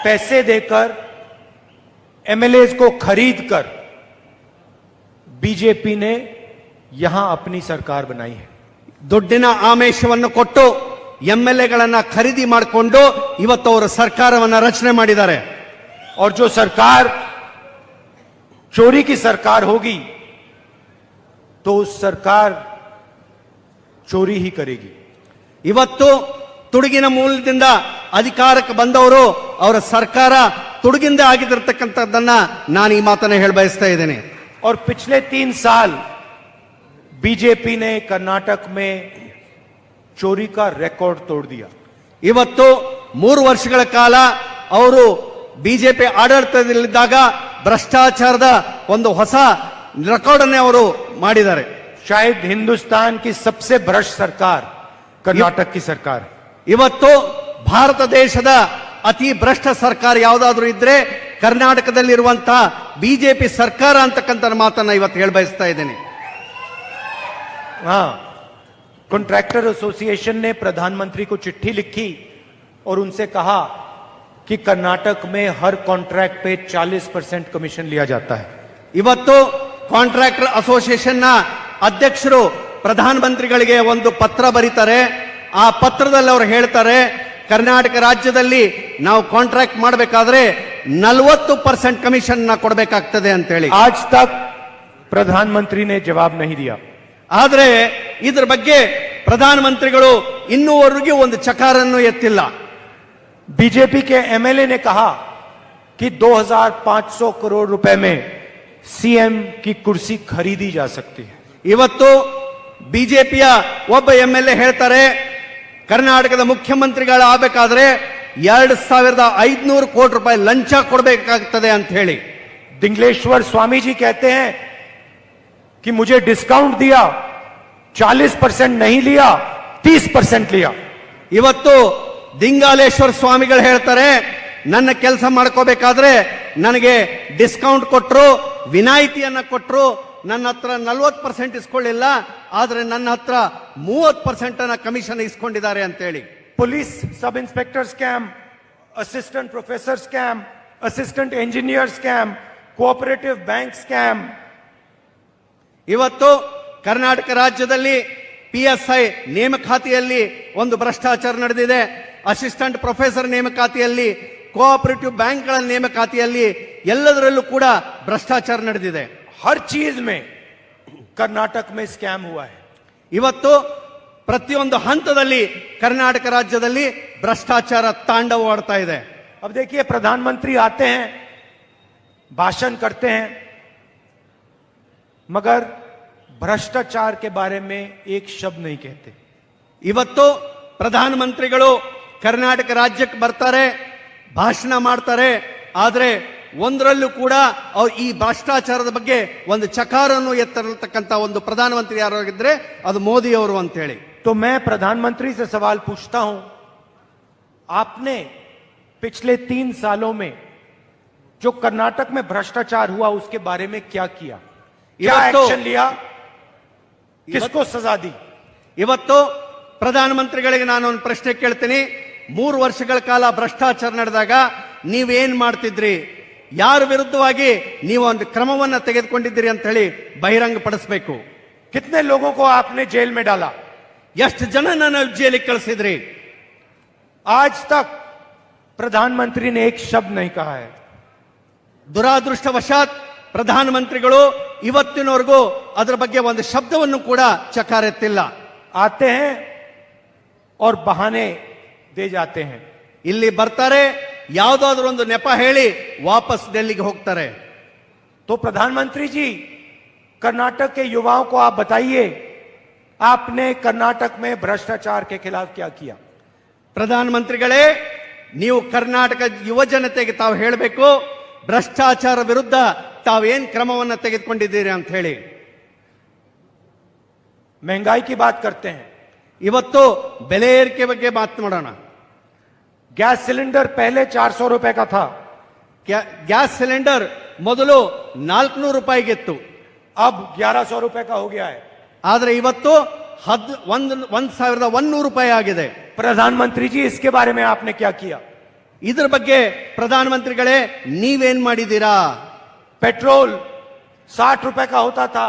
पैसे देकर एमएलए को खरीद कर बीजेपी ने यहां अपनी सरकार बनाई है। ದುಡ್ಡಿನ ಆಮಿಷವನ್ನು ಕೊಟ್ಟು ಎಂಎಲ್ಎಗಳನ್ನ ಖರೀದಿ ಮಾಡಿಕೊಂಡು ಇವತ್ತು ಅವರು ಸರ್ಕಾರವನ್ನ ರಚನೆ ಮಾಡಿದ್ದಾರೆ। और जो सरकार चोरी की सरकार होगी तो उस सरकार चोरी ही करेगी। ಇವತ್ತು ತುಡುಗಿನ ಮೂಲದಿಂದ ಅಧಿಕಾರಕ್ಕೆ ಬಂದವರು ಅವರ ಸರ್ಕಾರ ತುಡುಗಿಂದ ಆಗಿರತಕ್ಕಂತದ್ದನ್ನ ನಾನು ಈ ಮಾತನ್ನ ಹೇಳ ಬಯಸ್ತಾ ಇದ್ದೇನೆ। और पिछले 3 साल बीजेपी ने कर्नाटक में चोरी का रिकॉर्ड तोड़ दिया। ಇವತ್ತು 3 ವರ್ಷಗಳ ಕಾಲ ಅವರು ಬಿಜೆಪಿ ಆಡಳಿತದಲ್ಲಿದ್ದಾಗ ಭ್ರಷ್ಟಾಚಾರದ ಒಂದು ಹೊಸ ರೆಕಾರ್ಡ್ ಅನ್ನು ಅವರು ಮಾಡಿದ್ದಾರೆ। शायद हिंदुस्तान की सबसे भ्रष्ट सरकार कर्नाटक की सरकार। ಇವತ್ತು ಭಾರತ ದೇಶದ ಅತಿ ಭ್ರಷ್ಟ ಸರ್ಕಾರ ಯಾವುದಾದ್ರೂ ಇದ್ರೆ ಕರ್ನಾಟಕದಲ್ಲಿರುವಂತಹ ಬಿಜೆಪಿ ಸರ್ಕಾರ ಅಂತಕ್ಕಂಥ ಮಾತನ್ನ ಇವತ್ತು ಹೇಳ ಬಯಸ್ತಾ ಇದ್ದೇನೆ। हाँ, कॉन्ट्रैक्टर एसोसिएशन ने प्रधानमंत्री को चिट्ठी लिखी और उनसे कहा कि कर्नाटक में हर कॉन्ट्रैक्ट पे 40% कमीशन लिया जाता है। ಇವತ್ತು ಕಾಂಟ್ರಾಕ್ಟರ್ ಅಸೋಸಿಯೇಷನ್ ನ ಅಧ್ಯಕ್ಷರು ಪ್ರಧಾನಮಂತ್ರಿಗಳಿಗೆ ಒಂದು ಪತ್ರ ಬರೀತಾರೆ। ಆ ಪತ್ರದಲ್ಲಿ ಅವರು ಹೇಳ್ತಾರೆ ಕರ್ನಾಟಕ ರಾಜ್ಯದಲ್ಲಿ ನಾವು ಕಾಂಟ್ರಾಕ್ಟ್ ಮಾಡಬೇಕಾದ್ರೆ 40% ಕಮಿಷನ್ ನ ಕೊಡಬೇಕಾಗ್ತದೆ ಅಂತ ಹೇಳಿ। आज तक प्रधानमंत्री ने जवाब नहीं दिया। ಆದ್ರೆ ಇದರ ಬಗ್ಗೆ ಪ್ರಧಾನಮಂತ್ರಿಗಳು ಇನ್ನೂವರೆಗೂ ಒಂದು ಚಕಾರನ್ನು ಎತ್ತಿಲ್ಲ। बीजेपी के एमएलए ने कहा कि 2500 करोड़ रुपए में सीएम की कुर्सी खरीदी जा सकती है। ಇವತ್ತು ಬಿಜೆಪಿಯ ಒಬ್ಬ ಎಂಎಲ್ಎ ಹೇಳ್ತಾರೆ ಕರ್ನಾಟಕದ ಮುಖ್ಯಮಂತ್ರಿಗಳು ಆಗಬೇಕಾದ್ರೆ 2500 ಕೋಟಿ ರೂಪಾಯಿ ಲಂಚ ಕೊಡಬೇಕಾಗ್ತದೆ ಅಂತ ಹೇಳಿ। दिंगलेश्वर स्वामी जी कहते हैं कि मुझे डिस्काउंट दिया, 40% नहीं लिया, 30% लिया। ಇವತ್ತು ದಿಂಗಾಲೇಶ್ವರ ಸ್ವಾಮಿಗಳು ಹೇಳ್ತಾರೆ ನನ್ನ ಕೆಲಸ ಮಾಡ್ಕೋಬೇಕಾದ್ರೆ ನನಗೆ ಡಿಸ್ಕೌಂಟ್ ಕೊಟ್ಟರು, ವಿನಾಯಿತಿಯನ್ನ ಕೊಟ್ಟರು, ನನ್ನ ಹತ್ರ 40% ಇಸ್ಕೊಳ್ಳಿಲ್ಲ, ಆದ್ರೆ ನನ್ನ ಹತ್ರ 30% ಅನ್ನ ಕಮಿಷನ್ ಇಸ್ಕೊಂಡಿದ್ದಾರೆ ಅಂತ ಹೇಳಿ। Police sub inspector scam, assistant professor scam, assistant engineer scam, cooperative bank scam. ಇವತ್ತು ಕರ್ನಾಟಕ ರಾಜ್ಯದಲ್ಲಿ ಪಿಎಸ್ಐ ನೇಮಕಾತಿಯಲ್ಲಿ ಒಂದು ಭ್ರಷ್ಟಾಚಾರ ನಡೆದಿದೆ, ಅಸಿಸ್ಟೆಂಟ್ ಪ್ರೊಫೆಸರ್ ನೇಮಕಾತಿಯಲ್ಲಿ, ಕೋಆಪರೇಟಿವ್ ಬ್ಯಾಂಕ್ಗಳ ನೇಮಕಾತಿಯಲ್ಲಿ ಎಲ್ಲದರಲ್ಲೂ ಕೂಡ ಭ್ರಷ್ಟಾಚಾರ ನಡೆದಿದೆ। हर चीज में कर्नाटक में स्कैम हुआ है। ಇವತ್ತು ಪ್ರತಿಯೊಂದು ಹಂತದಲ್ಲಿ ಕರ್ನಾಟಕ ರಾಜ್ಯದಲ್ಲಿ ಭ್ರಷ್ಟಾಚಾರ ತಾಂಡವವಾಡ್ತಾ ಇದೆ। अब देखिए प्रधानमंत्री आते हैं, भाषण करते हैं, मगर भ्रष्टाचार के बारे में एक शब्द नहीं कहते। ಇವತ್ತು ಪ್ರಧಾನಮಂತ್ರಿಗಳು ಕರ್ನಾಟಕ ರಾಜ್ಯಕ್ಕೆ ಬರ್ತಾರೆ, ಭಾಷಣ ಮಾಡ್ತಾರೆ, ಆದ್ರೆ ಒಂದರಲ್ಲೂ ಕೂಡ ಈ ಭ್ರಷ್ಟಾಚಾರದ ಬಗ್ಗೆ ಒಂದು ಚಕಾರನ್ನು ಎತ್ತರತಕ್ಕಂತ ಒಂದು ಪ್ರಧಾನಮಂತ್ರಿ ಯಾರಾಗಿದ್ರೆ ಅದು ಮೋದಿ ಅವರು ಅಂತ ಹೇಳಿ। तो मैं प्रधानमंत्री से सवाल पूछता हूं, आपने पिछले 3 सालों में जो कर्नाटक में भ्रष्टाचार हुआ उसके बारे में क्या किया, क्या एक्शन लिया, किसको सजा दी? ಇವತ್ತು ಪ್ರಧಾನಮಂತ್ರಿಗಳಿಗೆ ನಾನು ಒಂದು ಪ್ರಶ್ನೆ ಕೇಳ್ತೀನಿ, 3 ವರ್ಷಗಳ ಕಾಲ ಭ್ರಷ್ಟಾಚಾರ ನಡೆದಾಗ ನೀವೇನ್ ಮಾಡ್ತಿದ್ರಿ, ಯಾರ ವಿರುದ್ಧವಾಗಿ ನೀವು ಒಂದು ಕ್ರಮವನ್ನ ತೆಗೆದುಕೊಂಡಿದ್ದೀರಿ ಅಂತ ಹೇಳಿ ಬಹಿರಂಗ ಪಡಿಸಬೇಕು। कितने लोगों को आपने जेल में डाला, ಎಷ್ಟು ಜನನ ಜೈಲಿಗೆ ಕಳಿಸಿದ್ರಿ? आज तक प्रधानमंत्री ने एक शब्द नहीं कहा है। ದುರಾದೃಷ್ಟವಶಾತ್ ಪ್ರಧಾನಮಂತ್ರಿಗಳು ಇವತ್ತಿನವರೆಗೂ ಅದರ ಬಗ್ಗೆ ಒಂದು ಶಬ್ದವನ್ನು ಕೂಡ ಚಕಾರೆತ್ತಿಲ್ಲ। आते हैं और बहाने दे जाते हैं। ಇಲ್ಲಿ ಬರ್ತಾರೆ, ಯಾವುದಾದ್ರೂ ಒಂದು ನೆಪ ಹೇಳಿ ವಾಪಸ್ ಡೆಲ್ಲಿಗೆ ಹೋಗ್ತಾರೆ। तो प्रधानमंत्री जी, कर्नाटक के युवाओं को आप बताइए, आपने कर्नाटक में भ्रष्टाचार के खिलाफ क्या किया? ಪ್ರಧಾನಮಂತ್ರಿಗಳೇ, ನೀವು ಕರ್ನಾಟಕ ಯುವ ಜನತೆಗೆ ತಾವು ಹೇಳಬೇಕು ಭ್ರಷ್ಟಾಚಾರ ವಿರುದ್ಧ ತಾವೇನ್ ಕ್ರಮವನ್ನ ತೆಗೆದುಕೊಂಡಿದ್ದೀರಿ ಅಂತ ಹೇಳಿ। महंगाई की बात करते हैं, ಇವತ್ತು ಬೆಲೆ ಏರಿಕೆ ಬಗ್ಗೆ ಮಾತನಾಡೋಣ। गैस सिलेंडर पहले 400 रुपए का था, ಗ್ಯಾಸ್ ಸಿಲಿಂಡರ್ ಮೊದಲು 400 ರೂಪಾಯಿಗಿತ್ತು, अब 1100 रुपए का हो गया है। ಆದ್ರೆ ಇವತ್ತು 1100 ರೂಪಾಯಿ ಆಗಿದೆ। प्रधानमंत्री जी, इसके बारे में आपने क्या किया? ಇದರ ಬಗ್ಗೆ ಪ್ರಧಾನಮಂತ್ರಿಗಳೇ ನೀವೇನ್ ಮಾಡಿದ್ದೀರಾ? पेट्रोल 60 रुपए का होता था,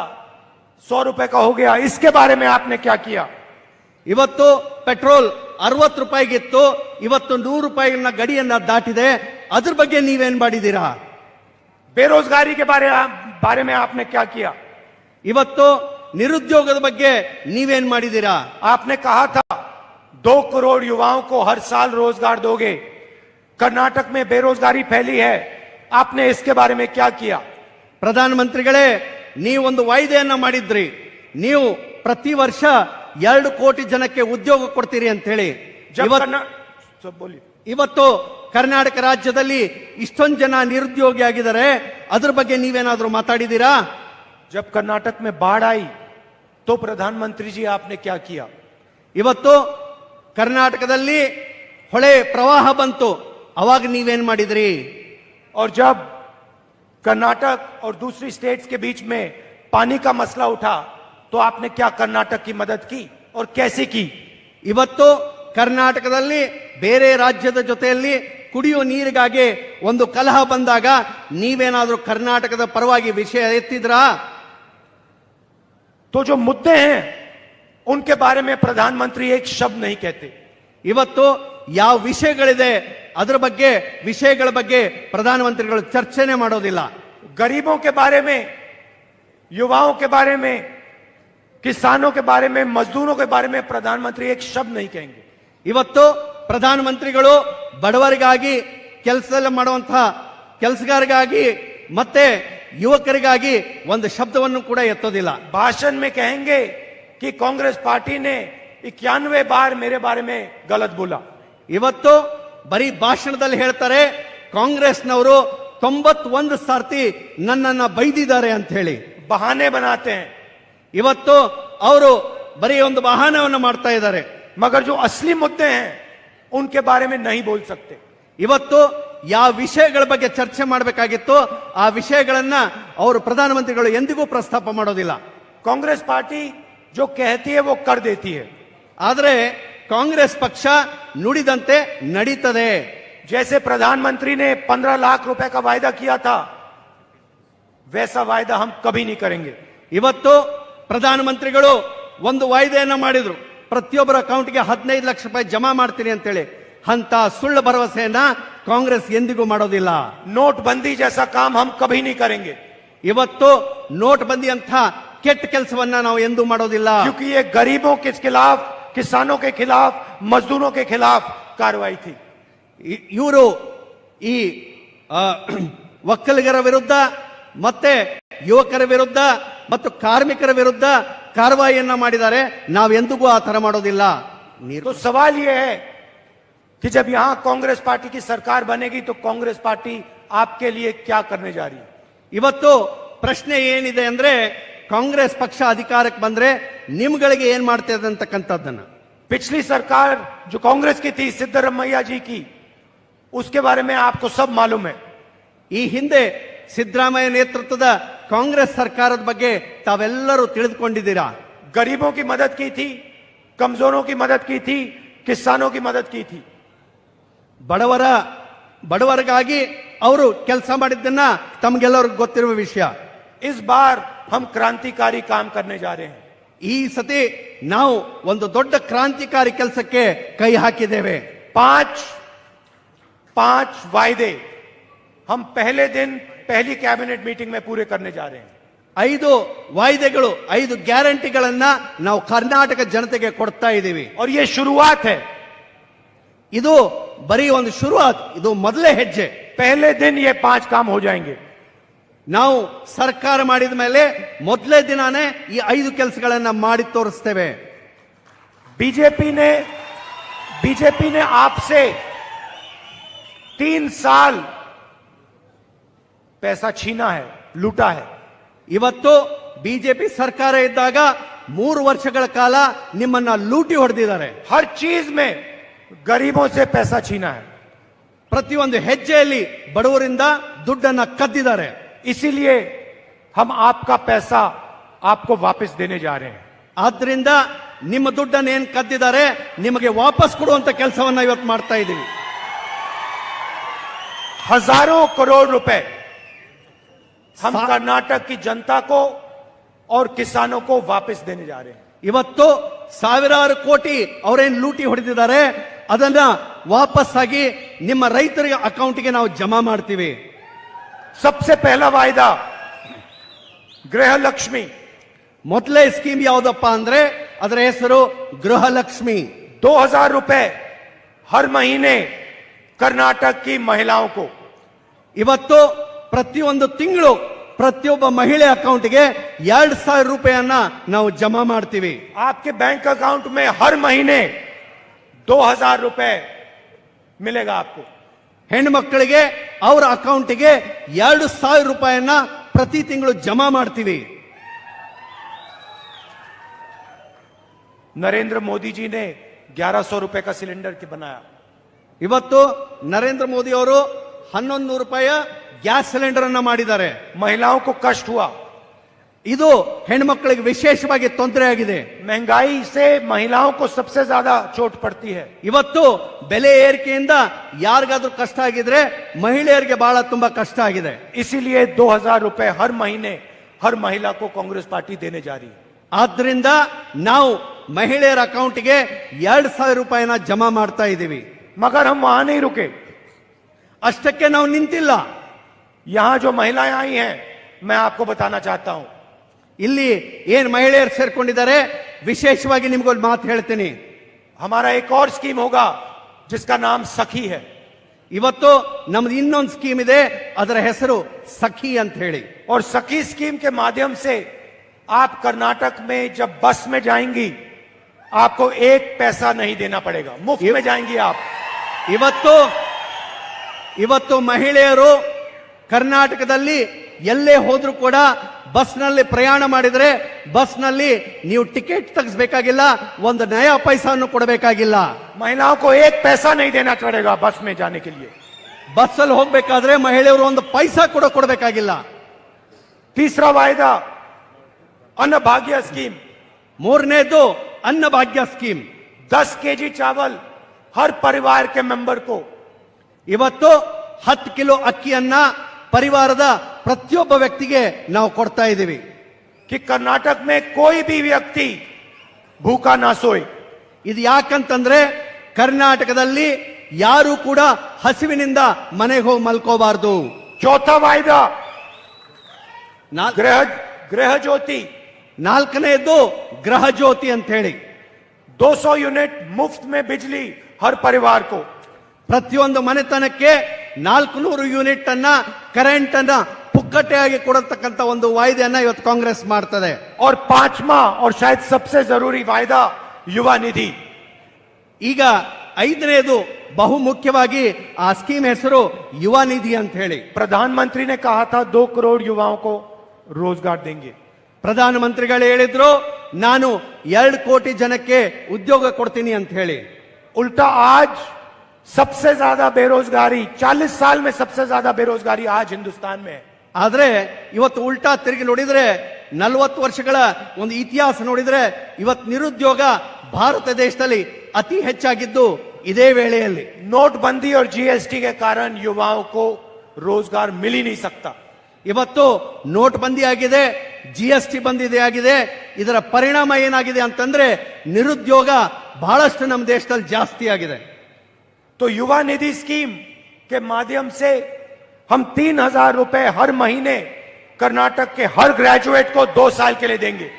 100 रुपए का हो गया, इसके बारे में आपने क्या किया? ಇವತ್ತು ಪೆಟ್ರೋಲ್ 60 ರೂಪಾಯಿಗಿತ್ತು, ಇವತ್ತು 100 ರೂಪಾಯಿನ ಗಡಿಯನ್ನ ದಾಟಿದೆ. ಅದ್ರ ಬಗ್ಗೆ ನೀವೇನ್ ಮಾಡಿದ್ದೀರಾ? बेरोजगारी के बारे में आपने क्या किया? ಇವತ್ತು ನಿರುದ್ಯೋಗದ ಬಗ್ಗೆ ನೀವೇನ್ ಮಾಡಿದ್ದೀರಾ? आपने कहा था 2 करोड़ युवाओं को हर साल रोजगार दोगे. कर्नाटक में बेरोजगारी फैली है, आपने इसके बारे में क्या किया? ಪ್ರಧಾನಮಂತ್ರಿಗಳೇ, ನೀವೊಂದು ವಾಯ್ದೆಯನ್ನ ಮಾಡಿದ್ರಿ. ನೀವು ಪ್ರತಿ ವರ್ಷ 2 ಕೋಟಿ ಜನಕ್ಕೆ ಉದ್ಯೋಗ ಕೊಡ್ತೀರಿ ಅಂತ ಹೇಳಿ. ಇವತ್ತು ಕರ್ನಾಟಕ ರಾಜ್ಯದಲ್ಲಿ ಇಷ್ಟೊಂದು ಜನ ನಿರುದ್ಯೋಗಿ ಆಗಿದ್ದಾರೆ, ಅದ್ರ ಬಗ್ಗೆ ನೀವೇನಾದ್ರೂ ಮಾತಾಡಿದ್ದೀರಾ? जब कर्नाटक में बाढ़ आई तो प्रधानमंत्री जी आपने क्या किया? ಇವತ್ತು ಕರ್ನಾಟಕದಲ್ಲಿ ಹೊಳೆ ಪ್ರವಾಹ ಬಂತು, ಅವಾಗ ನೀವೇನ್ ಮಾಡಿದ್ರಿ? और जब कर्नाटक और दूसरी स्टेट्स के बीच में पानी का मसला उठा तो आपने क्या कर्नाटक की मदद की और कैसे की? ಇವತ್ತು ಕರ್ನಾಟಕದಲ್ಲಿ ಬೇರೆ ರಾಜ್ಯದ ಜೊತೆಯಲ್ಲಿ ಕುಡಿಯುವ ನೀರಿಗಾಗಿ ಒಂದು ಕಲಹ ಬಂದಾಗ ನೀವೇನಾದ್ರೂ ಕರ್ನಾಟಕದ ಪರವಾಗಿ ವಿಷಯ ಎತ್ತಿದ್ರಾ? तो जो मुद्दे हैं उनके बारे में प्रधानमंत्री एक शब्द नहीं कहते. ಇವತ್ತು ಯಾವ ವಿಷಯಗಳಿದೆ ಅದರ ಬಗ್ಗೆ ವಿಷಯಗಳ ಬಗ್ಗೆ ಪ್ರಧಾನಮಂತ್ರಿಗಳು ಚರ್ಚೆನೆ ಮಾಡೋದಿಲ್ಲ. गरीबों के बारे में, युवाओं के बारे में, किसानों के बारे में, मजदूरों के बारे में प्रधानमंत्री एक शब्द नहीं कहेंगे. ಇವತ್ತು ಪ್ರಧಾನಮಂತ್ರಿಗಳು ಬಡವರಿಗಾಗಿ ಕೆಲಸ ಮಾಡುವಂತಹ ಕೆಲಸಗಾರರಿಗಾಗಿ ಮತ್ತೆ ಯುವಕರಿಗಾಗಿ ಒಂದು ಶಬ್ದವನ್ನು ಕೂಡ ಎತ್ತೋದಿಲ್ಲ. भाषण में कहेंगे कि कांग्रेस पार्टी ने 91 बार मेरे बारे में गलत बोला. ಇವತ್ತು ಬರೀ ಭಾಷಣದಲ್ಲಿ ಹೇಳ್ತಾರೆ ಕಾಂಗ್ರೆಸ್ನವರು 91 ಸಾರ್ತಿ ನನ್ನನ್ನ ಬೈದಿದ್ದಾರೆ ಅಂತ ಹೇಳಿ. बहाने बनाते हैं. ಇವತ್ತು ಅವರು ಬರೀ ಒಂದು ಬಹಾನವನ್ನು ಮಾಡ್ತಾ ಇದ್ದಾರೆ. मगर जो असली मुद्दे हैं उनके बारे में नहीं बोल सकते. ಇವತ್ತು ಯಾವ ವಿಷಯಗಳ ಬಗ್ಗೆ ಚರ್ಚೆ ಮಾಡಬೇಕಾಗಿತ್ತು ಆ ವಿಷಯಗಳನ್ನ ಅವರು ಪ್ರಧಾನಮಂತ್ರಿಗಳು ಎಂದಿಗೂ ಪ್ರಸ್ತಾಪ ಮಾಡೋದಿಲ್ಲ. कांग्रेस पार्टी जो कहती है वो कर देती है. ಆದರೆ ಕಾಂಗ್ರೆಸ್ ಪಕ್ಷ ನುಡಿದಂತೆ ನಡೀತದೆ. जैसे प्रधानमंत्री ने 15 लाख रुपए का वायदा किया था, वैसा वायदा हम कभी नहीं करेंगे. ಇವತ್ತು ಪ್ರಧಾನಮಂತ್ರಿಗಳು ಒಂದು ವಾಯ್ದೆಯನ್ನ ಮಾಡಿದ್ರು, ಪ್ರತಿಯೊಬ್ಬರ ಅಕೌಂಟ್ಗೆ 15 ಲಕ್ಷ ರೂಪಾಯಿ ಜಮಾ ಮಾಡ್ತೀನಿ ಅಂತೇಳಿ. ಅಂತ ಸುಳ್ಳು ಭರವಸೆಯನ್ನ ಕಾಂಗ್ರೆಸ್ ಎಂದಿಗೂ ಮಾಡೋದಿಲ್ಲ. नोटबंदी जैसा काम हम कभी नहीं करेंगे. ಇವತ್ತು ನೋಟ್ ಬಂದಿ ಅಂತ ಕೆಟ್ಟ ಕೆಲಸವನ್ನ ನಾವು ಎಂದೂ ಮಾಡೋದಿಲ್ಲ. क्योंकि ये गरीबों के खिलाफ, किसानों के खिलाफ, मजदूरों के खिलाफ कार्रवाई थी. ಇವರು ಈ ಒಕ್ಕಲಿಗರ ವಿರುದ್ಧ ಮತ್ತೆ ಯುವಕರ ವಿರುದ್ಧ ಮತ್ತು ಕಾರ್ಮಿಕರ ವಿರುದ್ಧ ಕಾರ್ಯವಾಹಿಯನ್ನ ಮಾಡಿದ್ದಾರೆ. ನಾವೆಂದಿಗೂ ಆ ತರ ಮಾಡೋದಿಲ್ಲ. तो सवाल यह है कि जब यहां कांग्रेस पार्टी की सरकार बनेगी तो कांग्रेस पार्टी आपके लिए क्या करने जा रही है? ಇವತ್ತು ಪ್ರಶ್ನೆ ಏನಿದೆ ಅಂದ್ರೆ ಕಾಂಗ್ರೆಸ್ ಪಕ್ಷ ಅಧಿಕಾರಕ್ಕೆ ಬಂದ್ರೆ ನಿಮ್ಗಳಿಗೆ ಏನ್ ಮಾಡ್ತದೆ ಅಂತಕ್ಕಂಥದ್ದನ್ನ. पिछली सरकार जो कांग्रेस की थी, सिद्धरामैया जी की, उसके बारे में आपको सब मालूम है. ಈ ಹಿಂದೆ ಸಿದ್ದರಾಮಯ್ಯ ನೇತೃತ್ವದ ಕಾಂಗ್ರೆಸ್ ಸರ್ಕಾರದ ಬಗ್ಗೆ ತಾವೆಲ್ಲರೂ ತಿಳಿದುಕೊಂಡಿದ್ದೀರಾ. गरीबों की मदद की थी, कमजोरों की मदद की थी, किसानों की मदद की थी. ಬಡವರಿಗಾಗಿ ಅವರು ಕೆಲಸ ಮಾಡಿದ್ದನ್ನ ತಮಗೆಲ್ಲರಿಗೂ ಗೊತ್ತಿರುವ ವಿಷಯ. इस बार हम क्रांतिकारी काम करने जा रहे हैं. ಈ ಸತಿ ನಾವು ಒಂದು ದೊಡ್ಡ ಕ್ರಾಂತಿಕಾರಿ ಕೆಲಸಕ್ಕೆ ಕೈ ಹಾಕಿದ್ದೇವೆ. 5 वायदे हम पहले दिन पहली कैबिनेट मीटिंग में पूरे करने जा रहे हैं. 5 ವಾಯ್ದೆಗಳು, 5 ಗ್ಯಾರಂಟಿಗಳನ್ನ ನಾವು ಕರ್ನಾಟಕ ಜನತೆಗೆ ಕೊಡ್ತಾ ಇದ್ದೀವಿ. और ये शुरुआत है. ಇದು ಬರೀ ಒಂದು ಶುರುವಾತ್, ಇದು ಮೊದಲೇ ಹೆಜ್ಜೆ. पहले दिन ये 5 काम हो जाएंगे. ನಾವು ಸರ್ಕಾರ ಮಾಡಿದ ಮೇಲೆ ಮೊದಲೇ ದಿನಾನೇ ಈ 5 ಕೆಲಸಗಳನ್ನ ಮಾಡಿ ತೋರಿಸ್ತೇವೆ. बीजेपी ने आपसे 3 साल पैसा छीना है, लूटा है. ಇವತ್ತು ಬಿಜೆಪಿ ಸರ್ಕಾರ ಇದ್ದಾಗ 3 ವರ್ಷಗಳ ಕಾಲ ನಿಮ್ಮನ್ನ ಲೂಟಿ ಹೊಡೆದಿದ್ದಾರೆ. हर चीज में गरीबों से पैसा छीना है. ಪ್ರತಿಯೊಂದು ಹೆಜ್ಜೆಯಲ್ಲಿ ಬಡವರಿಂದ ದುಡ್ಡನ್ನ ಕದ್ದಿದ್ದಾರೆ. इसीलिए हम आपका पैसा आपको वापस देने जा रहे हैं. ಆದ್ರಿಂದ ನಿಮ್ಮ ದುಡ್ಡನ್ನು ಏನ್ ಕದ್ದಿದ್ದಾರೆ ನಿಮಗೆ ವಾಪಸ್ ಕೊಡುವಂತ ಕೆಲಸವನ್ನ ಇವತ್ತು ಮಾಡ್ತಾ ಇದ್ದೀವಿ. हजारों करोड़ रुपए हम सा- कर्नाटक की जनता को और किसानों को वापस देने जा रहे हैं। ಇವತ್ತು ಸಾವಿರಾರು ಕೋಟಿ ಅವರೇನ್ ಲೂಟಿ ಹೊಡೆದಿದ್ದಾರೆ ಅದನ್ನ ವಾಪಸ್ ಆಗಿ ನಿಮ್ಮ ರೈತರಿಗೆ ಅಕೌಂಟ್ಗೆ ನಾವು ಜಮಾ ಮಾಡ್ತೀವಿ. सबसे पहला वायदा गृह लक्ष्मी, ಮೊದಲೇ ಸ್ಕೀಮ್ ಯಾವ್ದಪ್ಪ ಅಂದ್ರೆ ಅದರ ಹೆಸರು ಗೃಹಲಕ್ಷ್ಮಿ. 2000 रुपए हर महीने कर्नाटक की महिलाओं को, ಇವತ್ತು ಪ್ರತಿಯೊಂದು ತಿಂಗಳು ಪ್ರತಿಯೊಬ್ಬ ಮಹಿಳೆ ಅಕೌಂಟ್ಗೆ 2000 ರೂಪಾಯಿಯನ್ನ ನಾವು ಜಮಾ ಮಾಡ್ತೀವಿ. आपके बैंक अकाउंट में हर महीने 2000 रुपए मिलेगा आपको। ಹೆಣ್ಣು ಮಕ್ಕಳಿಗೆ ಅವರ ಅಕೌಂಟ್ಗೆ 2000 ರೂಪಾಯಿಯನ್ನ ಪ್ರತಿ ತಿಂಗಳು ಜಮಾ ಮಾಡ್ತೀವಿ. नरेंद्र मोदी जी ने 1100 रुपए का सिलेंडर की बनाया। ಇವತ್ತು ನರೇಂದ್ರ ಮೋದಿ ಅವರು 1100 ರೂಪಾಯಿಯ ಗ್ಯಾಸ್ ಸಿಲಿಂಡರ್ ಅನ್ನ ಮಾಡಿದ್ದಾರೆ. महिलाओं को कष्ट हुआ, ಇದು ಹೆಣ್ಮಕ್ಳಿಗೆ ವಿಶೇಷವಾಗಿ ತೊಂದರೆ ಆಗಿದೆ. महंगाई से महिलाओं को सबसे ज्यादा चोट पड़ती है। ಇವತ್ತು ಬೆಲೆ ಏರಿಕೆಯಿಂದ ಯಾರಿಗಾದ್ರೂ ಕಷ್ಟ ಆಗಿದ್ರೆ ಮಹಿಳೆಯರಿಗೆ ಬಹಳ ತುಂಬಾ ಕಷ್ಟ ಆಗಿದೆ. इसीलिए 2000 रुपए हर महीने हर महिला को कांग्रेस पार्टी देने जा रही है। ಆದ್ರಿಂದ ನಾವು ಮಹಿಳೆಯರ ಅಕೌಂಟ್ಗೆ 2000 ರೂಪಾಯಿನ ಜಮಾ ಮಾಡ್ತಾ ಇದ್ದೀವಿ. मगर हम वहां नहीं रुके। ಅಷ್ಟಕ್ಕೆ ನಾವು ನಿಂತಿಲ್ಲ. यहां जो महिलाएं आई हैं, मैं आपको बताना चाहता हूं, ಇಲ್ಲಿ ಏನ್ ಮಹಿಳೆಯರು ಸೇರ್ಕೊಂಡಿದ್ದಾರೆ ವಿಶೇಷವಾಗಿ ನಿಮ್ಗೊಂದು ಮಾತು ಹೇಳ್ತೀನಿ. हमारा एक और स्कीम होगा जिसका नाम सखी है। ಇವತ್ತು ನಮ್ದು ಇನ್ನೊಂದು ಸ್ಕೀಮ್ ಇದೆ, ಅದರ ಹೆಸರು ಸಖಿ ಅಂತ ಹೇಳಿ. और सखी स्कीम के माध्यम से आप कर्नाटक में जब बस में जाएंगी, आपको एक पैसा नहीं देना पड़ेगा, मुफ्त में जाएंगी आप। ಇವತ್ತು ಮಹಿಳೆಯರು ಕರ್ನಾಟಕದಲ್ಲಿ ಎಲ್ಲೇ ಹೋದ್ರೂ ಕೂಡ ಬಸ್ನಲ್ಲಿ ಪ್ರಯಾಣ ಮಾಡಿದ್ರೆ ಬಸ್ನಲ್ಲಿ ನೀವು ಟಿಕೆಟ್ ತೆಗೆಸಬೇಕಾಗಿಲ್ಲ, ಒಂದು ನಯಾ ಪೈಸಾವನ್ನು ಕೊಡಬೇಕಾಗಿಲ್ಲ. महिलाओं को एक पैसा नहीं देना पड़ेगा बस में जाने के लिए। ಬಸ್ಸಲ್ಲಿ ಹೋಗ್ಬೇಕಾದ್ರೆ ಮಹಿಳೆಯರು ಒಂದು ಪೈಸಾ ಕೂಡ ಕೊಡಬೇಕಾಗಿಲ್ಲ. तीसरा वायदा अन्न भाग्य स्कीम, ಮೂರನೇದು ಅನ್ನಭಾಗ್ಯ ಸ್ಕೀಮ್. 10 केजी चावल हर परिवार के मेंबर को। ಇವತ್ತು 10 ಕಿಲೋ ಅಕ್ಕಿಯನ್ನ ಪರಿವಾರದ ಪ್ರತಿಯೊಬ್ಬ ವ್ಯಕ್ತಿಗೆ ನಾವು ಕೊಡ್ತಾ ಇದ್ದೀವಿ. कि कर्नाटक में कोई भी व्यक्ति भूखा ना सोए। ಇದು ಯಾಕಂತಂದ್ರೆ ಕರ್ನಾಟಕದಲ್ಲಿ ಯಾರು ಕೂಡ ಹಸಿವಿನಿಂದ ಮನೆಗೆ ಹೋಗಿ ಮಲ್ಕೋಬಾರ್ದು. चौथा वायदा ನಾ- गृह ज्योति, ನಾಲ್ಕನೆಯದು ಗೃಹ ಜ್ಯೋತಿ ಅಂತ ಹೇಳಿ 200 यूनिट मुफ्त में बिजली हर परिवार को। ಪ್ರತಿಯೊಂದು ಮನೆತನಕ್ಕೆ 400 ಯೂನಿಟ್ ಅನ್ನ ಕರೆಂಟ್ ಅನ್ನ ಪುಕ್ಕಟೆಯಾಗಿ ಕೊಡತಕ್ಕಂತ ಒಂದು ವಾಯ್ದೆಯನ್ನ ಇವತ್ತು ಕಾಂಗ್ರೆಸ್ ಮಾಡ್ತದೆ. और पांचवा और शायद सबसे जरूरी वायदा युवा निधि। ಈಗ ಐದನೇದು ಬಹು ಮುಖ್ಯವಾಗಿ ಆ ಸ್ಕೀಮ್ ಹೆಸರು ಯುವ ನಿಧಿ ಅಂತ ಹೇಳಿ. प्रधानमंत्री ने कहा था 2 करोड़ युवाओं को रोजगार देंगे। ಪ್ರಧಾನಮಂತ್ರಿಗಳು ಹೇಳಿದ್ರು ನಾನು 2 ಕೋಟಿ ಜನಕ್ಕೆ ಉದ್ಯೋಗ ಕೊಡ್ತೀನಿ ಅಂತ ಹೇಳಿ. उल्टा आज सबसे ज्यादा बेरोजगारी, 40 साल में सबसे ज्यादा बेरोजगारी आज हिंदुस्तान में है। ಆದ್ರೆ ಇವತ್ತು ಉಲ್ಟಾ ತಿರುಗಿ ನೋಡಿದ್ರೆ 40 ವರ್ಷಗಳ ಒಂದು ಇತಿಹಾಸ ನೋಡಿದ್ರೆ ಇವತ್ತು ನಿರುದ್ಯೋಗ ಭಾರತ ದೇಶದಲ್ಲಿ ಅತಿ ಹೆಚ್ಚಾಗಿದ್ದು ಇದೇ ವೇಳೆಯಲ್ಲಿ. नोटबंदी और जीएसटी के कारण युवाओं को रोजगार मिल ही नहीं सकता। ಇವತ್ತು ನೋಟ್ ಬಂದಿ ಆಗಿದೆ, ಜಿಎಸ್ಟಿ ಬಂದಿದೆ ಆಗಿದೆ. ಇದರ ಪರಿಣಾಮ ಏನಾಗಿದೆ ಅಂತಂದ್ರೆ ನಿರುದ್ಯೋಗ ಬಹಳಷ್ಟು ನಮ್ಮ ದೇಶದಲ್ಲಿ ಜಾಸ್ತಿ ಆಗಿದೆ. तो युवा निधि स्कीम के माध्यम से हम 3000 रुपए हर महीने कर्नाटक के हर ग्रेजुएट को 2 साल के लिए देंगे।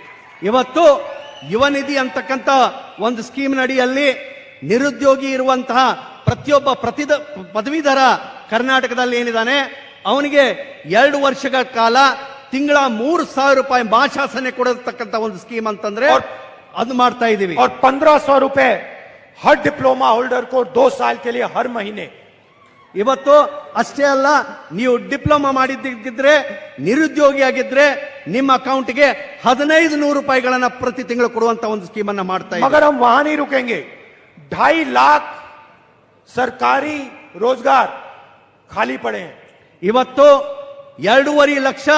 ಇವತ್ತು ಯುವ ನಿಧಿ ಅಂತಕ್ಕಂತ ಒಂದು ಸ್ಕೀಮ್ ಅಡಿಯಲ್ಲಿ ನಿರುದ್ಯೋಗಿ ಇರುವಂತಹ ಪ್ರತಿಯೊಬ್ಬ ಪದವೀಧರ ಕರ್ನಾಟಕದಲ್ಲಿ ಏನಿದ್ದಾನೆ ಅವನಿಗೆ 2 ವರ್ಷಗಳ ಕಾಲ ತಿಂಗಳ 3000 ರೂಪಾಯಿ ಮಾಶಾಸನೆ ಕೊಡತಕ್ಕಂತ ಒಂದು ಸ್ಕೀಮ್ ಅಂತಂದ್ರೆ ಅದು ಮಾಡ್ತಾ ಇದೀವಿ. और 1500 रुपए हर डिप्लोमा होल्डर को 2 साल के लिए हर महीने। ಇವತ್ತು ಅಷ್ಟೇ ಅಲ್ಲ, ನೀವು ಡಿಪ್ಲೊಮಾ ಮಾಡಿದ್ದಿದ್ರೆ ನಿರುದ್ಯೋಗಿ ಆಗಿದ್ರೆ ನಿಮ್ಮ ಅಕೌಂಟ್ಗೆ 1500 ರೂಪಾಯಿಗಳನ್ನ ಪ್ರತಿ ತಿಂಗಳು ಕೊಡುವಂತ ಒಂದು ಸ್ಕೀಮ್ ಅನ್ನ ಮಾಡ್ತಾ ಇದ್ದೀವಿ. मगर हम वहां नहीं रुकेंगे। 2.5 लाख सरकारी रोजगार खाली पड़े हैं। ಇವತ್ತು 2.5 ಲಕ್ಷ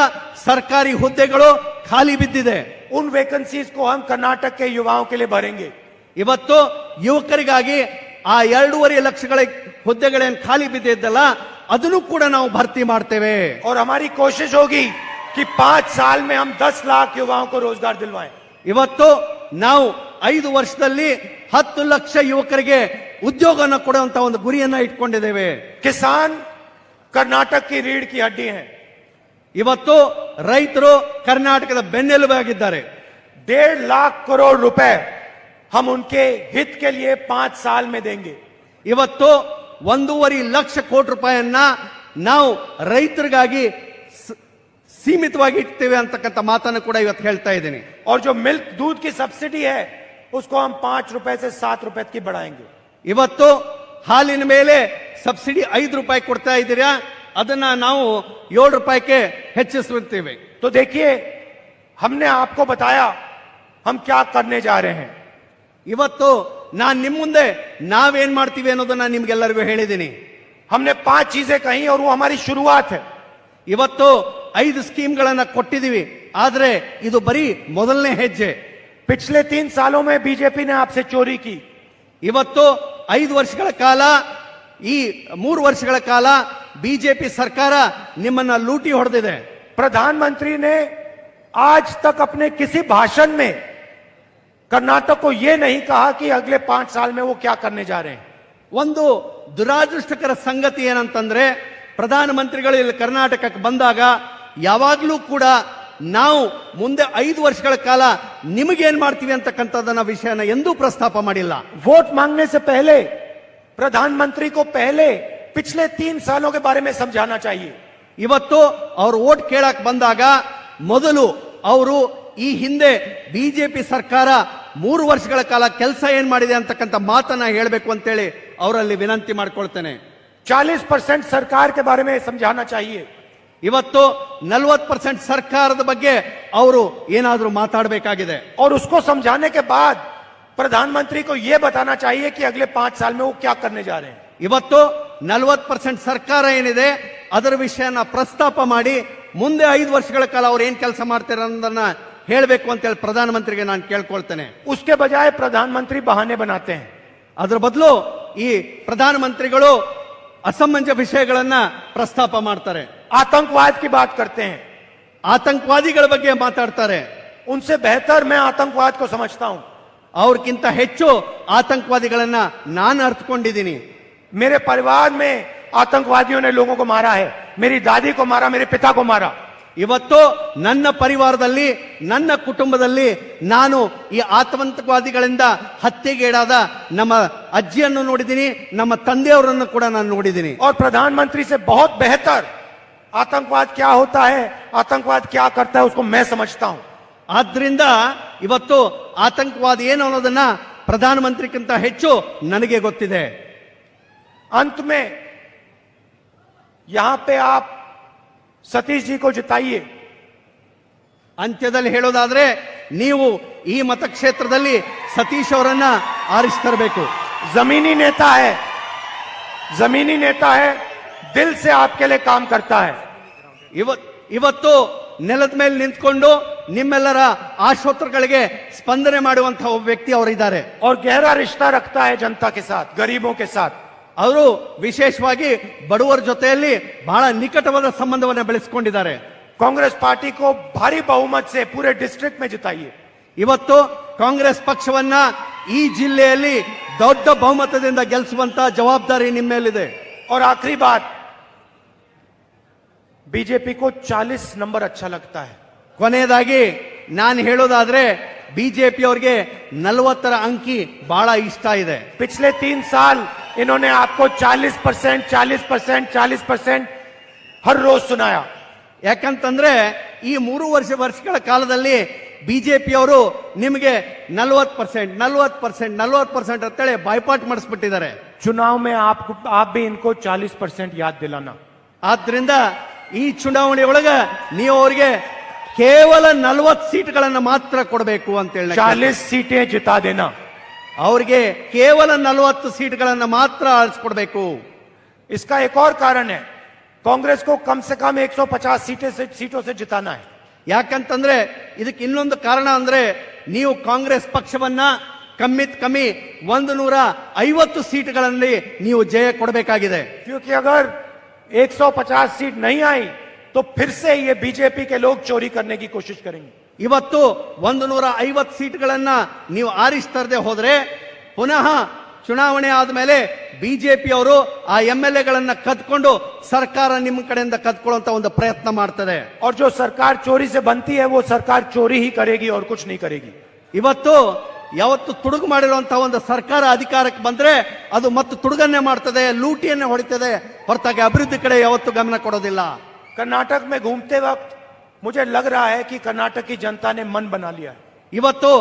ಸರ್ಕಾರಿ ಹುದ್ದೆಗಳು ಖಾಲಿ ಬಿದ್ದಿದೆ. उन वैकेंसीज को हम कर्नाटक के युवाओं के लिए भरेंगे। ಇವತ್ತು ಯುವಕರಿಗಾಗಿ ಆ 2.5 ಲಕ್ಷಗಳ ಹುದ್ದೆಗಳೇನು ಖಾಲಿ ಬಿದ್ದಿದ್ದಲ್ಲ ಅದನ್ನು ಕೂಡ ನಾವು ಭರ್ತಿ ಮಾಡ್ತೇವೆ. और हमारी कोशिश होगी कि 5 साल में हम 10 लाख युवाओं को रोजगार दिलवाएं. ಇವತ್ತು ನಾವು 5 ವರ್ಷದಲ್ಲಿ 10 ಲಕ್ಷ ಯುವಕರಿಗೆ ಉದ್ಯೋಗನ ಕೊಡುವಂತ ಒಂದು ಗುರಿಯನ್ನ ಇಟ್ಕೊಂಡಿದ್ದೇವೆ. किसान कर्नाटक की रीढ़ की हड्डी हैं. ಇವತ್ತು ರೈತರು ಕರ್ನಾಟಕದ ಬೆನ್ನೆಲುಬಾಗಿದ್ದಾರೆ. 1.5 लाख करोड़ रुपए हम उनके हित के लिए 5 साल में देंगे. ಇವತ್ತು 1.5 ಲಕ್ಷ ಕೋಟಿ ರೂಪಾಯಿಯನ್ನ ನಾವು ರೈತರಿಗಾಗಿ ಸೀಮಿತವಾಗಿ ಇಡ್ತೇವೆ ಅಂತಕ್ಕಂಥ ಮಾತನ್ನು ಕೂಡ ಇವತ್ತು ಹೇಳ್ತಾ ಇದ್ದೀನಿ. और जो मिल्क दूध की सब्सिडी है उसको हम 5 रुपए से 7 रुपए की बढ़ाएंगे. ಇವತ್ತು ಹಾಲಿನ ಮೇಲೆ ಸಬ್ಸಿಡಿ 5 ರೂಪಾಯಿ ಕೊಡ್ತಾ ಇದ್ದೀರಾ, ಅದನ್ನ ನಾವು 7 ರೂಪಾಯಿಗೆ ಹೆಚ್ಚಿಸುತ್ತೇವೆ. तो देखिए हमने आपको बताया हम क्या करने जा रहे हैं. ಇವತ್ತು ನಾನು ನಿಮ್ಮ ಮುಂದೆ ನಾವೇನ್ ಮಾಡ್ತೀವಿ ಅನ್ನೋದನ್ನ ನಿಮ್ಗೆಲ್ಲರಿಗೂ ಹೇಳಿದ್ದೀನಿ. हमने 5 चीजें कही और वो हमारी शुरुआत है. ಇವತ್ತು 5 ಸ್ಕೀಮ್ಗಳನ್ನ ಕೊಟ್ಟಿದ್ದೀವಿ, ಆದ್ರೆ ಇದು ಬರೀ ಮೊದಲನೇ ಹೆಜ್ಜೆ. पिछले 3 सालों में बीजेपी ने आपसे चोरी की. ಇವತ್ತು 5 ವರ್ಷಗಳ ಕಾಲ, ಈ 3 ವರ್ಷಗಳ ಕಾಲ ಬಿಜೆಪಿ ಸರ್ಕಾರ ನಿಮ್ಮನ್ನ ಲೂಟಿ ಹೊಡೆದಿದೆ. प्रधानमंत्री ने आज तक अपने किसी भाषण में कर्नाटक को यह नहीं कहा कि अगले 5 साल में वो क्या करने जा रहे हैं. ಒಂದು ದುರಾದೃಷ್ಟಕರ ಸಂಗತಿ ಏನಂತಂದ್ರೆ, ಪ್ರಧಾನಮಂತ್ರಿಗಳು ಇಲ್ಲಿ ಕರ್ನಾಟಕಕ್ಕೆ ಬಂದಾಗ ಯಾವಾಗ್ಲೂ ಕೂಡ ನಾವು ಮುಂದೆ 5 ವರ್ಷಗಳ ಕಾಲ ನಿಮಗೇನ್ ಮಾಡ್ತೀವಿ ಅಂತಕ್ಕಂಥದ್ದನ್ನ ವಿಷಯನ ಎಂದೂ ಪ್ರಸ್ತಾಪ ಮಾಡಿಲ್ಲ. वोट मांगने से पहले प्रधानमंत्री को पहले पिछले 3 सालों के बारे में समझाना चाहिए. ಇವತ್ತು ಅವ್ರು ಓಟ್ ಕೇಳಕ್ ಬಂದಾಗ ಮೊದಲು ಅವರು ಈ ಹಿಂದೆ ಬಿಜೆಪಿ ಸರ್ಕಾರ 3 ವರ್ಷಗಳ ಕಾಲ ಕೆಲಸ ಏನ್ ಮಾಡಿದೆ ಅಂತಕ್ಕಂಥ ಮಾತನ್ನ ಹೇಳಬೇಕು ಅಂತೇಳಿ ಅವರಲ್ಲಿ ವಿನಂತಿ ಮಾಡ್ಕೊಳ್ತೇನೆ. 40% सरकार के बारे में समझाना चाहिए. ಇವತ್ತು 40% ಸರ್ಕಾರದ ಬಗ್ಗೆ ಅವರು ಏನಾದರೂ ಮಾತಾಡಬೇಕಾಗಿದೆ. और उसको समझाने के बाद प्रधानमंत्री को यह बताना चाहिए कि अगले 5 साल में वो क्या करने जा रहे हैं. ಇವತ್ತು 40% ಸರ್ಕಾರ ಏನಿದೆ ಅದರ ವಿಷಯನ ಪ್ರಸ್ತಾಪ ಮಾಡಿ ಮುಂದೆ 5 ವರ್ಷಗಳ ಕಾಲ ಅವ್ರು ಏನ್ ಕೆಲಸ ಮಾಡ್ತಾರೆ ಅನ್ನೋದನ್ನ ಹೇಳಬೇಕು ಅಂತ ಹೇಳಿ ಪ್ರಧಾನಮಂತ್ರಿಗೆ ನಾನು ಕೇಳ್ಕೊಳ್ತೇನೆ. उसके बजाय प्रधानमंत्री बहाने बनाते हैं. ಅದರ ಬದಲು ಈ ಪ್ರಧಾನಮಂತ್ರಿಗಳು ಅಸಮಂಜ ವಿಷಯಗಳನ್ನ ಪ್ರಸ್ತಾಪ ಮಾಡ್ತಾರೆ. आतंकवाद की बात करते हैं. ಆತಂಕವಾದಿಗಳ ಬಗ್ಗೆ ಮಾತಾಡ್ತಾರೆ. उनसे बेहतर मैं आतंकवाद को समझता हूं. ಅವ್ರಕ್ಕಿಂತ ಹೆಚ್ಚು ಆತಂಕವಾದಿಗಳನ್ನ ನಾನು ಅರ್ಥಕೊಂಡಿದ್ದೀನಿ. मेरे परिवार में आतंकवादियों ने लोगों को मारा है. मेरी दादी को मारा, मेरे पिता को मारा. ಇವತ್ತು ನನ್ನ ಪರಿವಾರದಲ್ಲಿ, ನನ್ನ ಕುಟುಂಬದಲ್ಲಿ ನಾನು ಈ ಆತಂಕವಾದಿಗಳಿಂದ ಹತ್ಯೆಗೀಡಾದ ನಮ್ಮ ಅಜ್ಜಿಯನ್ನು ನೋಡಿದ್ದೀನಿ, ನಮ್ಮ ತಂದೆಯವರನ್ನು ಕೂಡ ನಾನು ನೋಡಿದ್ದೀನಿ. और प्रधानमंत्री से बहुत बेहतर आतंकवाद क्या होता है, आतंकवाद क्या करता है उसको मैं समझता हूं. ಆದ್ರಿಂದ ಇವತ್ತು ಆತಂಕವಾದ ಏನು ಅನ್ನೋದನ್ನ ಪ್ರಧಾನಮಂತ್ರಿಗಿಂತ ಹೆಚ್ಚು ನನಗೆ ಗೊತ್ತಿದೆ. अंत में यहां पे आप सतीश जी को जिताइए. ಅಂತ್ಯದಲ್ಲಿ ಹೇಳೋದಾದ್ರೆ ನೀವು ಈ ಮತಕ್ಷೇತ್ರದಲ್ಲಿ ಸತೀಶ್ ಅವರನ್ನ ಆರಿಸ್ತರಬೇಕು. जमीनी नेता है, जमीनी नेता है, दिल से आपके लिए काम करता है. ಇವತ್ತು ನೆಲದ ಮೇಲೆ ನಿಂತ್ಕೊಂಡು ನಿಮ್ಮೆಲ್ಲರ ಆಶೋತ್ತರಗಳಿಗೆ ಸ್ಪಂದನೆ ಮಾಡುವಂತಹ ಒಬ್ಬ ವ್ಯಕ್ತಿ ಅವರಿದ್ದಾರೆ. और गहरा रिश्ता रखता है जनता के साथ, गरीबों के साथ. ಅವರು ವಿಶೇಷವಾಗಿ ಬಡವರ ಜೊತೆಯಲ್ಲಿ ಬಹಳ ನಿಕಟವಾದ ಸಂಬಂಧವನ್ನು ಬೆಳೆಸಿಕೊಂಡಿದ್ದಾರೆ. कांग्रेस पार्टी को भारी बहुमत से पूरे डिस्ट्रिक्ट में जिताइए. ಇವತ್ತು ಕಾಂಗ್ರೆಸ್ ಪಕ್ಷವನ್ನ ಈ ಜಿಲ್ಲೆಯಲ್ಲಿ ದೊಡ್ಡ ಬಹುಮತದಿಂದ ಗೆಲ್ಲಿಸುವಂತ ಜವಾಬ್ದಾರಿ ನಿಮ್ಮ ಮೇಲಿದೆ. और आखिरी बात, बीजेपी को 40 नंबर अच्छा लगता है. ಕೊನೆಯದಾಗಿ ನಾನು ಹೇಳೋದಾದ್ರೆ ಬಿಜೆಪಿ ಅವರಿಗೆ 40ರ ಅಂಕಿ ಬಹಳ ಇಷ್ಟ ಇದೆ. पिछले 3 साल इन्होंने आपको 40%, 40%, 40% हर रोज सुनाया. ಯಾಕಂತಂದ್ರೆ ಈ 3 ವರ್ಷಗಳ ಕಾಲದಲ್ಲಿ ಬಿಜೆಪಿ ಅವರು ನಿಮಗೆ 40%, 40%, 40% ಅಂತೇಳಿ ಬಾಯ್ಪಾಟ್ ಮಾಡಿಸ್ಬಿಟ್ಟಿದ್ದಾರೆ. चुनाव में आप भी इनको 40% याद दिलाना. ಆದ್ರಿಂದ ಈ ಚುನಾವಣೆ ಒಳಗ ನೀವು ಅವರಿಗೆ ಕೇವಲ 40 ಸೀಟ್ಗಳನ್ನು ಮಾತ್ರ ಕೊಡಬೇಕು ಅಂತ ಹೇಳಿ 40 सीटें जिता देना. ಅವರಿಗೆ ಕೇವಲ 40 ಸೀಟ್ಗಳನ್ನು ಮಾತ್ರ ಆರಿಸ್ಕೊಡ್ಬೇಕು. इसका एक और कारण है, कांग्रेस को कम से कम 150 सीटों से जिताना है. ಯಾಕಂತಂದ್ರೆ ಇದಕ್ಕೆ ಇನ್ನೊಂದು ಕಾರಣ ಅಂದ್ರೆ ನೀವು ಕಾಂಗ್ರೆಸ್ ಪಕ್ಷವನ್ನ ಕಮ್ಮಿ 150 ಸೀಟ್ಗಳಲ್ಲಿ ನೀವು ಜಯ ಕೊಡಬೇಕಾಗಿದೆ. क्योंकि अगर 150 सीट नहीं आई तो फिर से ये बीजेपी के लोग चोरी करने की कोशिश करेंगे। ಇವತ್ತು 150 ಸೀಟ್ಗಳನ್ನ ನೀವು ಆರಿಸ್ತರದೆ ಹೋದ್ರೆ ಪುನಃ ಚುನಾವಣೆ ಆದ್ಮೇಲೆ ಬಿಜೆಪಿ ಅವರು ಆ ಎಂಎಲ್ಎಗಳನ್ನ ಕದ್ಕೊಂಡು ಸರ್ಕಾರ ನಿಮ್ಮ ಕಡೆಯಿಂದ ಕದ್ಕೊಳ್ಳುವಂತ ಒಂದು ಪ್ರಯತ್ನ ಮಾಡ್ತದೆ. और जो सरकार चोरी से बनती है वो सरकार चोरी ही करेगी और कुछ नहीं करेगी। ಇವತ್ತು ಯಾವತ್ತು ತುಡುಗು ಮಾಡಿರುವಂತಹ ಒಂದು ಸರ್ಕಾರ ಅಧಿಕಾರಕ್ಕೆ ಬಂದ್ರೆ ಅದು ಮತ್ತೆ ತುಡುಗನ್ನೇ ಮಾಡ್ತದೆ, ಲೂಟಿಯನ್ನೇ ಹೊಡಿತದೆ, ಹೊರತಾಗಿ ಅಭಿವೃದ್ಧಿ ಕಡೆ ಯಾವತ್ತು ಗಮನ ಕೊಡೋದಿಲ್ಲ. कर्नाटक में घूमते वक्त मुझे लग रहा है कि कर्नाटक की जनता ने मन बना लिया है। ಇವತ್ತು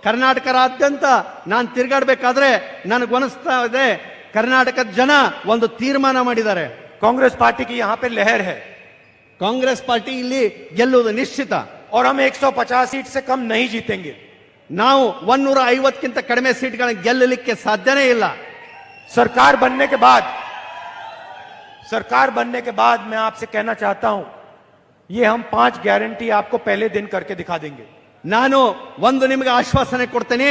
ಕರ್ನಾಟಕದಾದ್ಯಂತ ನಾನು ತಿರುಗಾಡಬೇಕಾದ್ರೆ ನನಗನಿಸ್ತಾ ಇದೆ ಕರ್ನಾಟಕದ ಜನ ಒಂದು ತೀರ್ಮಾನ ಮಾಡಿದ್ದಾರೆ. कांग्रेस पार्टी की यहाँ पे लहर है ಕಾಂಗ್ರೆಸ್ ಪಾರ್ಟಿ ಇಲ್ಲಿ ಗೆಲ್ಲುವುದು ನಿಶ್ಚಿತ. और हम 150 सीट से कम नहीं जीतेंगे। ನಾವು 150ಕ್ಕಿಂತ ಕಡಿಮೆ ಸೀಟ್ಗಳನ್ನು ಗೆಲ್ಲಲಿಕ್ಕೆ ಸಾಧ್ಯನೇ ಇಲ್ಲ. सरकार बनने के बाद मैं आपसे कहना चाहता हूं, ये हम 5 गारंटी आपको पहले दिन करके दिखा देंगे। ನಾನು ಒಂದು ನಿಮಗೆ ಆಶ್ವಾಸನೆ ಕೊಡ್ತೇನೆ,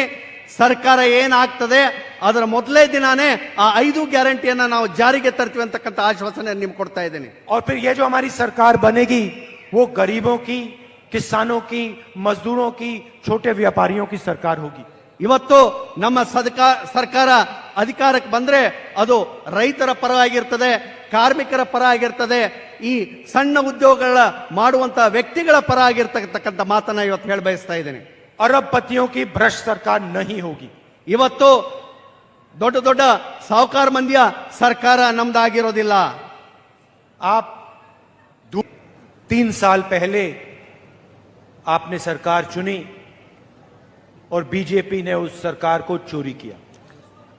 ಸರ್ಕಾರ ಏನಾಗ್ತದೆ ಅದರ ಮೊದಲೇ ದಿನಾನೇ ಆ 5 ಗ್ಯಾರಂಟಿಯನ್ನ ನಾವು ಜಾರಿಗೆ ತರ್ತೀವಿ ಅಂತಕ್ಕಂಥ ಆಶ್ವಾಸನೆ ನಿಮ್ಗೆ ಕೊಡ್ತಾ ಇದ್ದೇನೆ. और फिर ये जो हमारी सरकार बनेगी वो गरीबों की, किसानों की, मजदूरों की, छोटे व्यापारियों की सरकार होगी। ಇವತ್ತು ನಮ್ಮ ಸರ್ಕಾರ ಅಧಿಕಾರಕ್ಕೆ ಬಂದ್ರೆ ಅದು ರೈತರ ಪರವಾಗಿರ್ತದೆ, ಕಾರ್ಮಿಕರ ಪರ ಆಗಿರ್ತದೆ, ಈ ಸಣ್ಣ ಉದ್ಯೋಗಗಳ ಮಾಡುವಂತಹ ವ್ಯಕ್ತಿಗಳ ಪರ ಆಗಿರ್ತಕ್ಕಂಥ ಮಾತನ್ನ ಇವತ್ತು ಹೇಳ ಬಯಸ್ತಾ ಇದ್ದೇನೆ. अरबपतियों की भ्रष्ट सरकार नहीं होगी। ಇವತ್ತು ದೊಡ್ಡ ದೊಡ್ಡ ಸಾಹುಕಾರ ಮಂದಿಯ ಸರ್ಕಾರ ನಮ್ದಾಗಿರೋದಿಲ್ಲ. आप 3 साल पहले आपने सरकार चुनी और बीजेपी ने उस सरकार को चोरी किया।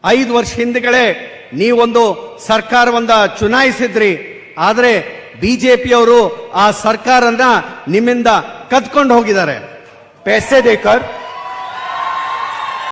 5 ವರ್ಷ ಹಿಂದೆಗಳೇ ನೀವೊಂದು ಸರ್ಕಾರವನ್ನ ಚುನಾಯಿಸಿದ್ರಿ, ಆದ್ರೆ ಬಿಜೆಪಿಯವರು ಆ ಸರ್ಕಾರನ ನಿಮ್ಮಿಂದ ಕದ್ಕೊಂಡು ಹೋಗಿದ್ದಾರೆ. पैसे देकर